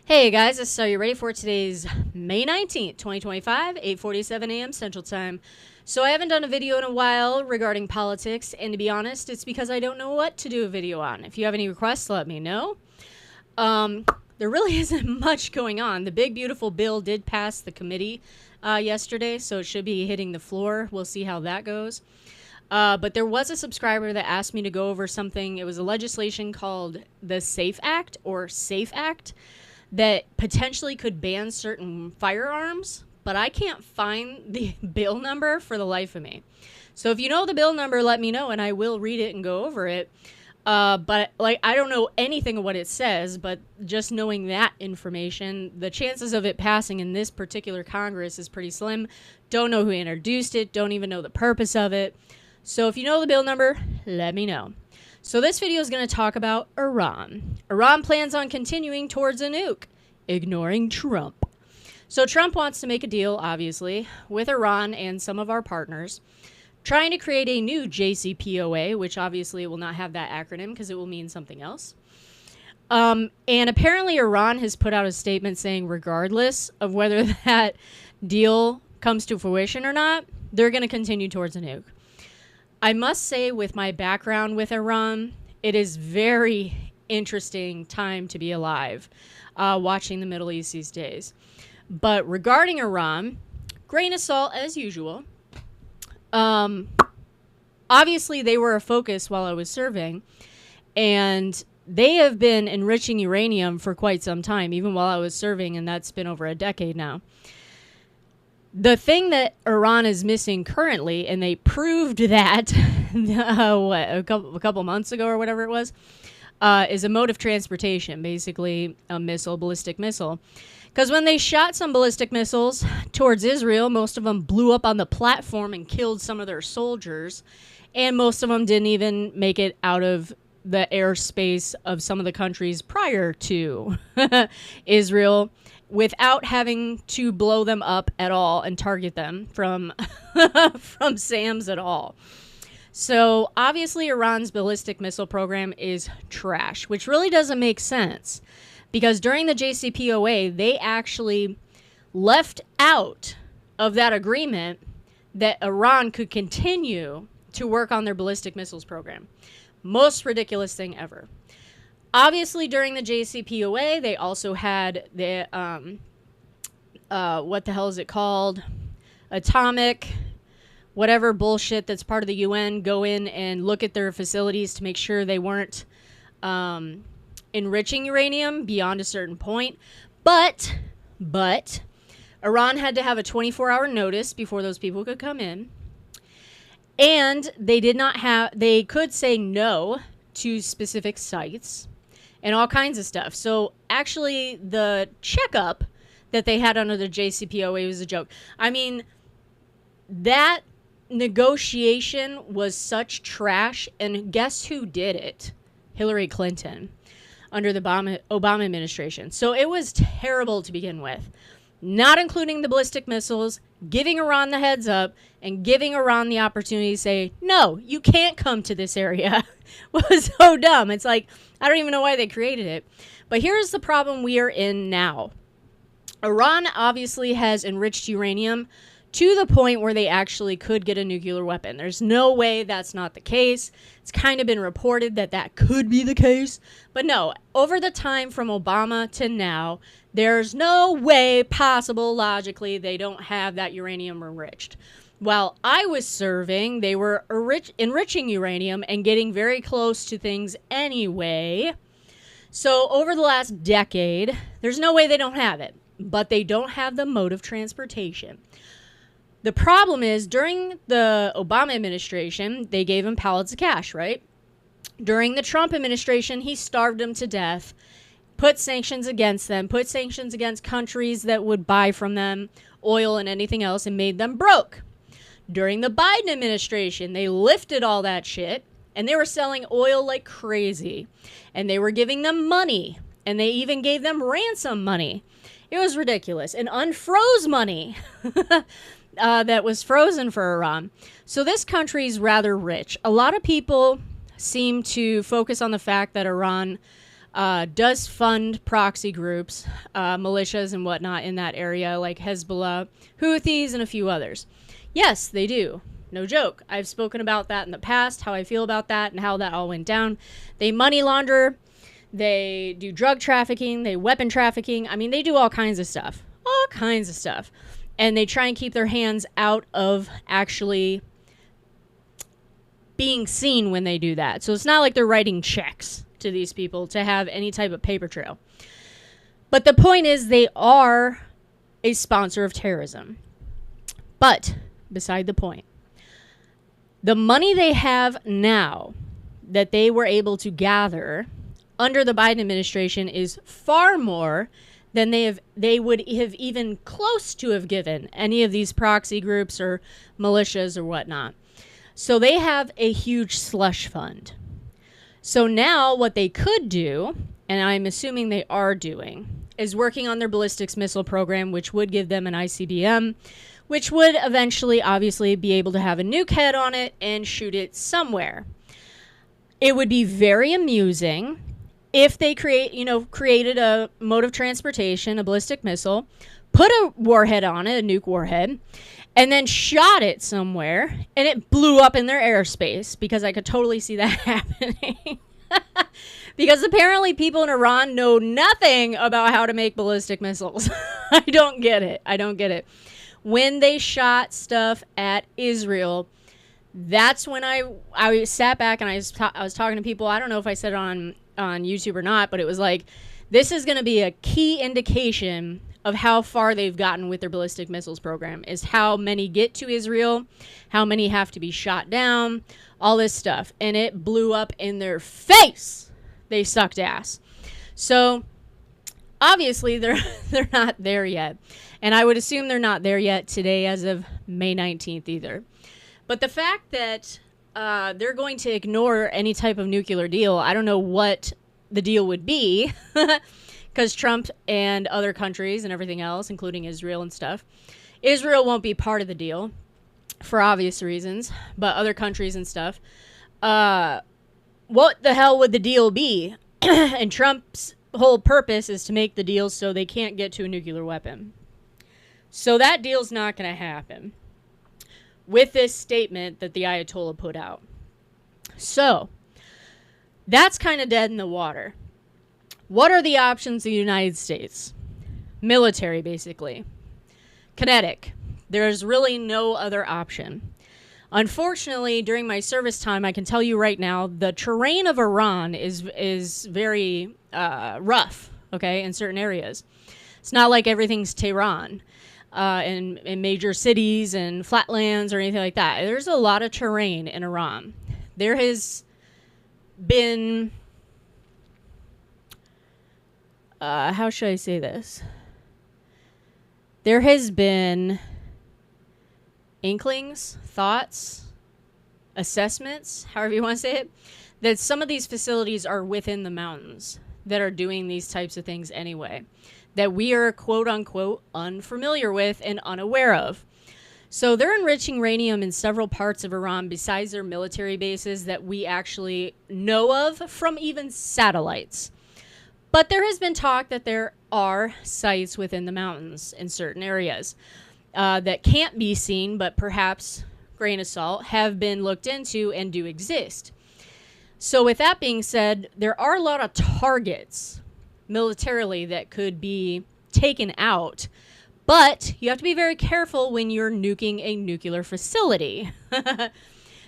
Hey guys, so you ready for today's May 19th, 2025, 8:47 a.m. Central Time. So I haven't done a video in a while regarding politics, and to be honest, it's because I don't know what to do a video on. If you have any requests, let me know. There really isn't much going on. The big beautiful bill did pass the committee yesterday, so it should be hitting the floor. We'll see how that goes. But there was a subscriber that asked me to go over something. It was a legislation called the SAFE Act, or SAFE Act, that potentially could ban certain firearms, but I can't find the bill number for the life of me. So if you know the bill number, let me know and I will read it and go over it. But I don't know anything of what it says, but just knowing that information, the chances of it passing in this particular Congress is pretty slim. Don't know who introduced it, don't even know the purpose of it. So if you know the bill number, let me know. So this video is going to talk about Iran. Iran plans on continuing towards a nuke, ignoring Trump. So Trump wants to make a deal, obviously, with Iran and some of our partners, trying to create a new JCPOA, which obviously will not have that acronym because it will mean something else. And apparently Iran has put out a statement saying regardless of whether that deal comes to fruition or not, they're going to continue towards a nuke. I must say, with my background with Iran, it is very interesting time to be alive watching the Middle East these days. But regarding Iran, grain of salt as usual. Obviously, they were a focus while I was serving, and they have been enriching uranium for quite some time, even while I was serving, and that's been over a decade now. The thing that Iran is missing currently, and they proved that a couple months ago or whatever it was, is a mode of transportation, basically a missile, ballistic missile. Because when they shot some ballistic missiles towards Israel, most of them blew up on the platform and killed some of their soldiers, and most of them didn't even make it out of the airspace of some of the countries prior to Israel, without having to blow them up at all and target them from from SAMs at all. So obviously Iran's ballistic missile program is trash, which really doesn't make sense because during the JCPOA, they actually left out of that agreement that Iran could continue to work on their ballistic missiles program. Most ridiculous thing ever. Obviously, during the JCPOA, they also had the, what the hell is it called? Atomic, whatever bullshit that's part of the UN, go in and look at their facilities to make sure they weren't enriching uranium beyond a certain point. But, Iran had to have a 24-hour notice before those people could come in. And they could say no to specific sites and all kinds of stuff. So actually the checkup that they had under the JCPOA was a joke. I mean, that negotiation was such trash, and guess who did it? Hillary Clinton under the Obama administration. So it was terrible to begin with, not including the ballistic missiles, giving Iran the heads up and giving Iran the opportunity to say, no, you can't come to this area. Was so dumb. It's like, I don't even know why they created it. But here's the problem we are in now. Iran obviously has enriched uranium to the point where they actually could get a nuclear weapon. There's no way that's not the case. It's kind of been reported that that could be the case. But no, over the time from Obama to now, there's no way possible logically they don't have that uranium enriched. While I was serving, they were enriching uranium and getting very close to things anyway. So over the last decade, there's no way they don't have it. But they don't have the mode of transportation. The problem is, during the Obama administration, they gave him pallets of cash, right? During the Trump administration, he starved them to death, put sanctions against them, put sanctions against countries that would buy from them oil and anything else, and made them broke. During the Biden administration, they lifted all that shit, and they were selling oil like crazy. And they were giving them money, and they even gave them ransom money. It was ridiculous. And unfroze money that was frozen for Iran. So this country is rather rich. A lot of people seem to focus on the fact that Iran does fund proxy groups, militias and whatnot in that area, like Hezbollah, Houthis, and a few others. Yes, they do. No joke. I've spoken about that in the past, how I feel about that and how that all went down. They money launder. They do drug trafficking. They weapon trafficking. I mean, they do all kinds of stuff. All kinds of stuff. And they try and keep their hands out of actually being seen when they do that. So it's not like they're writing checks to these people to have any type of paper trail. But the point is, they are a sponsor of terrorism. But beside the point, the money they have now that they were able to gather under the Biden administration is far more than they would have even close to have given any of these proxy groups or militias or whatnot. So they have a huge slush fund. So now what they could do, and I'm assuming they are doing, is working on their ballistics missile program, which would give them an ICBM, which would eventually obviously be able to have a nuke head on it and shoot it somewhere. It would be very amusing if they created a mode of transportation, a ballistic missile, put a warhead on it, a nuke warhead, and then shot it somewhere, and it blew up in their airspace, because I could totally see that happening. Because apparently people in Iran know nothing about how to make ballistic missiles. I don't get it. When they shot stuff at Israel, that's when I sat back and I was talking to people. I don't know if I said it on YouTube or not, but it was like, this is going to be a key indication of how far they've gotten with their ballistic missiles program, is how many get to Israel, how many have to be shot down, all this stuff. And it blew up in their face. They sucked ass. So obviously they're not there yet. And I would assume they're not there yet today as of May 19th either. But the fact that they're going to ignore any type of nuclear deal, I don't know what the deal would be. Because Trump and other countries and everything else, including Israel and stuff, Israel won't be part of the deal for obvious reasons, but other countries and stuff. What the hell would the deal be? And Trump's whole purpose is to make the deal so they can't get to a nuclear weapon. So that deal's not going to happen with this statement that the Ayatollah put out. So that's kind of dead in the water. What are the options in the United States? Military, basically. Kinetic. There's really no other option. Unfortunately, during my service time, I can tell you right now, the terrain of Iran is very rough, okay, in certain areas. It's not like everything's Tehran in major cities and flatlands or anything like that. There's a lot of terrain in Iran. There has been... how should I say this? There has been inklings, thoughts, assessments, however you want to say it, that some of these facilities are within the mountains that are doing these types of things anyway, that we are quote unquote unfamiliar with and unaware of. So they're enriching uranium in several parts of Iran besides their military bases that we actually know of from even satellites. But there has been talk that there are sites within the mountains in certain areas that can't be seen, but perhaps, grain of salt, have been looked into and do exist. So with that being said, there are a lot of targets militarily that could be taken out, but you have to be very careful when you're nuking a nuclear facility.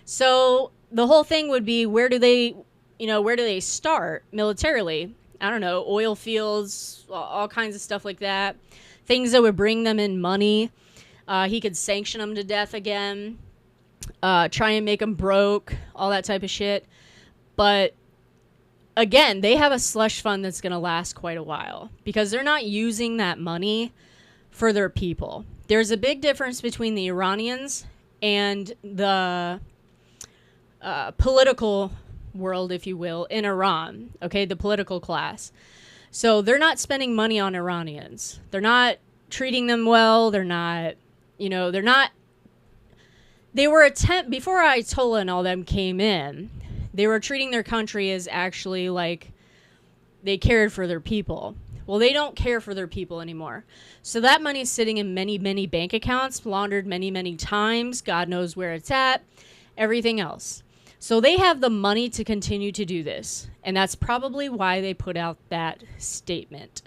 So the whole thing would be, where do they start militarily? I don't know, oil fields, all kinds of stuff like that. Things that would bring them in money. He could sanction them to death again. Try and make them broke. All that type of shit. But, again, they have a slush fund that's going to last quite a while. Because they're not using that money for their people. There's a big difference between the Iranians and the political world, if you will, in Iran, okay, the political class. So they're not spending money on Iranians. They're not treating them well. They're not, they were before Ayatollah and all them came in, they were treating their country as actually like they cared for their people. Well, they don't care for their people anymore. So that money is sitting in many, many bank accounts, laundered many, many times. God knows where it's at, everything else. So they have the money to continue to do this. And that's probably why they put out that statement.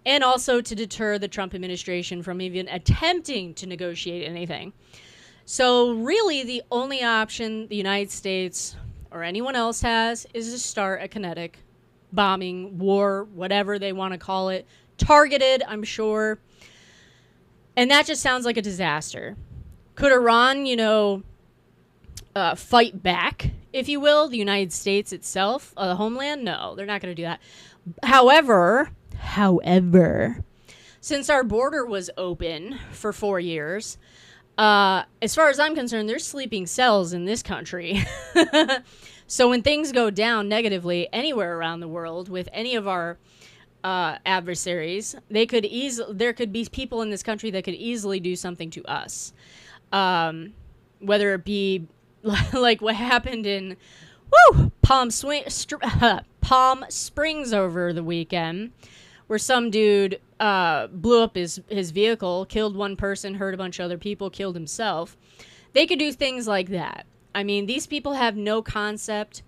And also to deter the Trump administration from even attempting to negotiate anything. So really the only option the United States or anyone else has is to start a kinetic bombing, war, whatever they want to call it. Targeted, I'm sure. And that just sounds like a disaster. Could Iran, fight back, if you will, the United States itself, the homeland? No, they're not going to do that. However, since our border was open for 4 years, as far as I'm concerned, there's sleeping cells in this country. So when things go down negatively anywhere around the world with any of our adversaries, there could be people in this country that could easily do something to us. Whether it be like what happened in Palm Springs over the weekend, where some dude blew up his vehicle, killed one person, hurt a bunch of other people, killed himself. They could do things like that. I mean, these people have no concept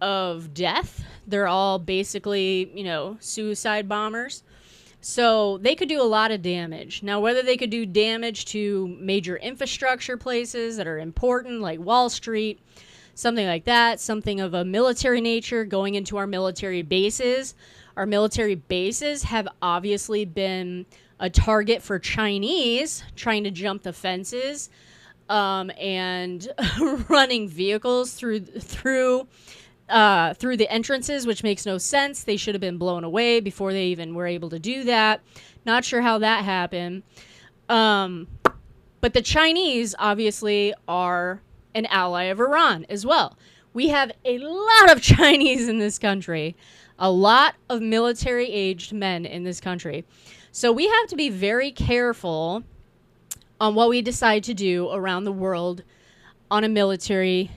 of death. They're all basically, suicide bombers. So they could do a lot of damage. Now, whether they could do damage to major infrastructure places that are important, like Wall Street, something like that, something of a military nature, going into our military bases. Our military bases have obviously been a target for Chinese trying to jump the fences and running vehicles through the entrances, which makes no sense. They should have been blown away before they even were able to do that. Not sure how that happened. But the Chinese obviously are an ally of Iran as well. We have a lot of Chinese in this country, a lot of military-aged men in this country. So we have to be very careful on what we decide to do around the world on a military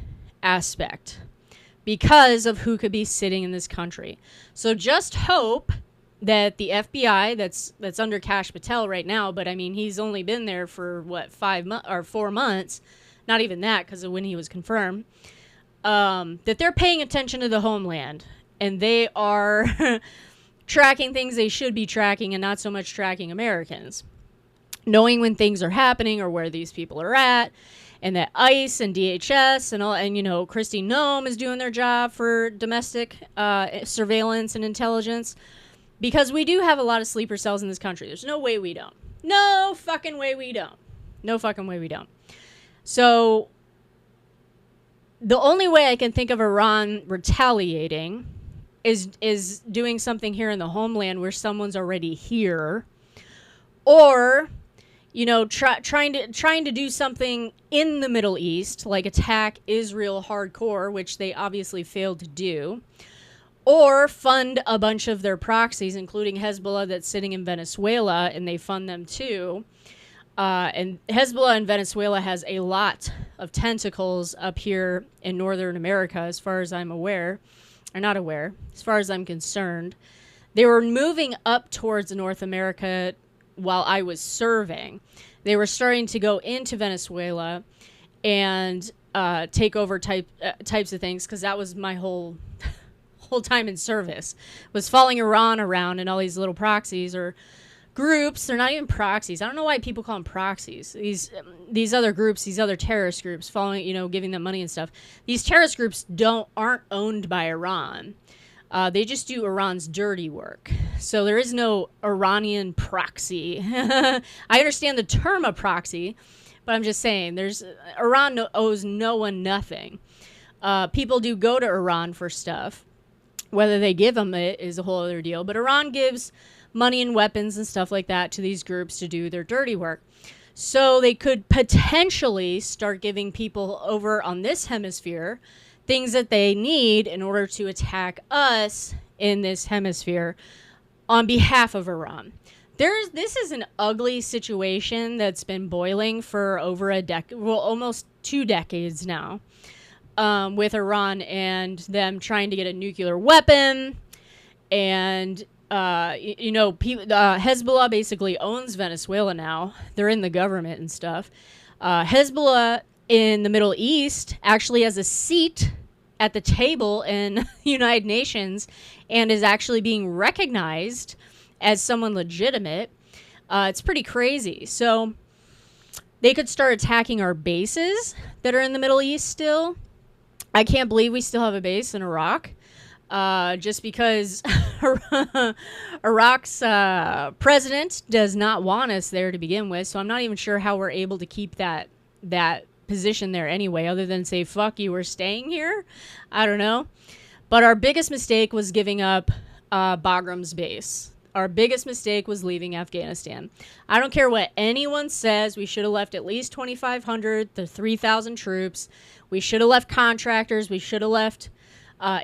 aspect because of who could be sitting in this country. So just hope that the FBI, that's under Kash Patel right now, but I mean, he's only been there for 4 months, not even that because of when he was confirmed, that they're paying attention to the homeland and they are tracking things they should be tracking and not so much tracking Americans. Knowing when things are happening or where these people are at, and that ICE and DHS and all, and Christy Nome is doing their job for domestic surveillance and intelligence, because we do have a lot of sleeper cells in this country. There's no way we don't. No fucking way we don't. No fucking way we don't. So the only way I can think of Iran retaliating is doing something here in the homeland where someone's already here, or trying to do something in the Middle East, like attack Israel hardcore, which they obviously failed to do, or fund a bunch of their proxies, including Hezbollah that's sitting in Venezuela, and they fund them too. And Hezbollah in Venezuela has a lot of tentacles up here in Northern America, as far as I'm aware, or not aware, as far as I'm concerned. They were moving up towards North America while I was serving. They were starting to go into Venezuela and take over types of things, because that was my whole time in service, was following Iran around and all these little proxies or groups. They're not even proxies. I don't know why people call them proxies. These other groups, these other terrorist groups, following, giving them money and stuff. These terrorist groups aren't owned by Iran. They just do Iran's dirty work. So there is no Iranian proxy. I understand the term a proxy, but I'm just saying Iran owes no one nothing. People do go to Iran for stuff. Whether they give them it is a whole other deal. But Iran gives money and weapons and stuff like that to these groups to do their dirty work. So they could potentially start giving people over on this hemisphere things that they need in order to attack us in this hemisphere on behalf of Iran. This is an ugly situation that's been boiling for over almost 2 decades now, with Iran and them trying to get a nuclear weapon And Hezbollah basically owns Venezuela now. They're in the government and stuff. Hezbollah in the Middle East actually has a seat at the table in the United Nations and is actually being recognized as someone legitimate. It's pretty crazy. So they could start attacking our bases that are in the Middle East still. I can't believe we still have a base in Iraq. Just because Iraq's president does not want us there to begin with. So I'm not even sure how we're able to keep that position there anyway, other than say, fuck you, we're staying here. I don't know. But our biggest mistake was giving up Bagram's base. Our biggest mistake was leaving Afghanistan. I don't care what anyone says. We should have left at least 2,500 to 3,000 troops. We should have left contractors. We should have left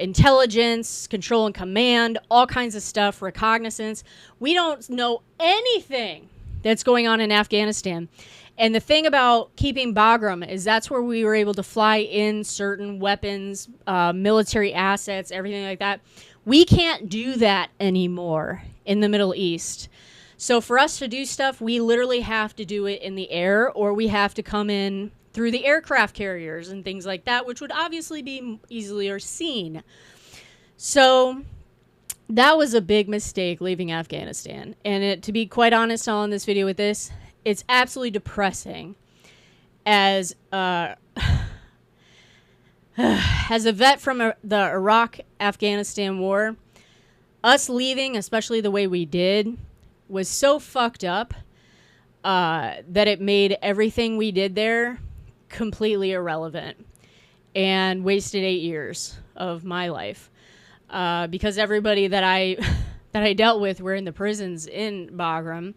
intelligence, control and command, all kinds of stuff, reconnaissance. We don't know anything that's going on in Afghanistan. And the thing about keeping Bagram is that's where we were able to fly in certain weapons, military assets, everything like that. We can't do that anymore in the Middle East. So for us to do stuff, we literally have to do it in the air, or we have to come in through the aircraft carriers and things like that, which would obviously be easier seen. So that was a big mistake, leaving Afghanistan. And to be quite honest, I'll end this video with this. It's absolutely depressing as a vet from the Iraq-Afghanistan war. Us leaving, especially the way we did, was so fucked up that it made everything we did there completely irrelevant and wasted 8 years of my life, because everybody that I dealt with were in the prisons in Bagram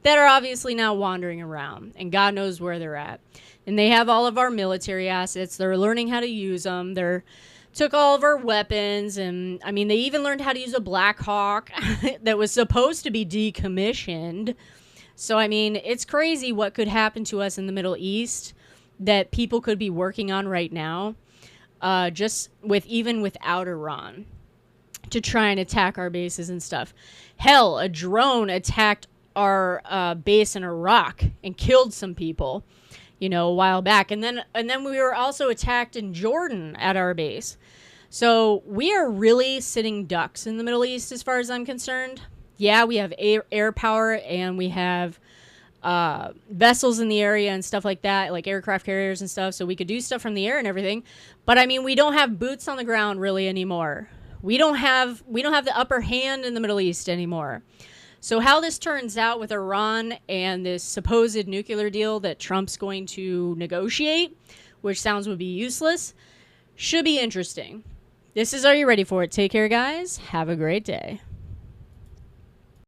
that are obviously now wandering around, and God knows where they're at. And they have all of our military assets. They're learning how to use them. They took all of our weapons, and I mean, they even learned how to use a Black Hawk that was supposed to be decommissioned. So I mean, it's crazy what could happen to us in the Middle East that people could be working on right now, even without Iran, to try and attack our bases and stuff. Hell, a drone attacked our base in Iraq and killed some people, a while back. And then we were also attacked in Jordan at our base. So we are really sitting ducks in the Middle East as far as I'm concerned. Yeah, we have air power, and we have vessels in the area and stuff like that, like aircraft carriers and stuff, so we could do stuff from the air and everything. But I mean, we don't have boots on the ground really anymore. We don't have the upper hand in the Middle East anymore. So how this turns out with Iran and this supposed nuclear deal that Trump's going to negotiate, which sounds would be useless, should be interesting. This is Are You Ready For It? Take care, guys. Have a great day.